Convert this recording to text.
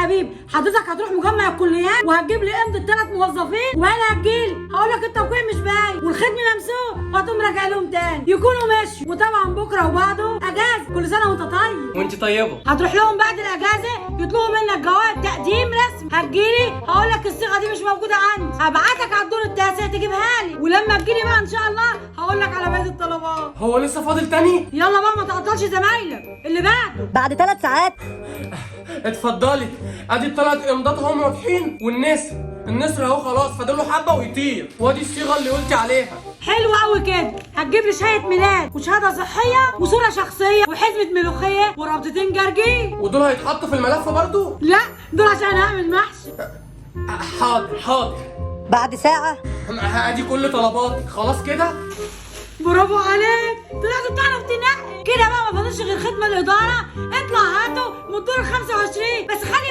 حبيبي، حضرتك هتروح مجمع الكليات وهتجيب لي امضة 3 موظفين وبعدين هتجيلي هقول لك التوقيع مش باين والختم ممسوح وهتقوم راجع لهم تاني يكونوا مشوا. وطبعا بكره وبعده اجازه، كل سنه وانت طيب. وانت طيبه. هتروح لهم بعد الاجازه يطلبوا منك جواب تقديم رسمي، هتجيلي هقول لك الصيغه دي مش موجوده عندي، هبعتك على الدور التاسع تجيبها لي، ولما تجيلي بقى ان شاء الله هقول لك على باقي الطلبات. هو لسه فاضل تاني؟ يلا بقى ما تعطلش زمايلك اللي بعده. بعد 3 ساعات. اتفضلي، ادي ال3 امضات اهم واضحين، النسر اهو خلاص فاضل له حبه ويطير، وادي الصيغه اللي قلتي عليها. حلو قوي كده، هتجيب لي شهاده ميلاد وشهاده صحيه وصوره شخصيه وحزمه ملوخيه ورابطتين جرجير. ودول هيتحطوا في الملف برضو؟ لا دول عشان اعمل محشي. حاضر. بعد ساعة. ادي كل طلباتك خلاص كده. برافو عليك، طلعت بتعرف تنقي كده بقى. ما فاضلش غير ختم الاداره، اطلع هاته من الدور ال 25 بس خلي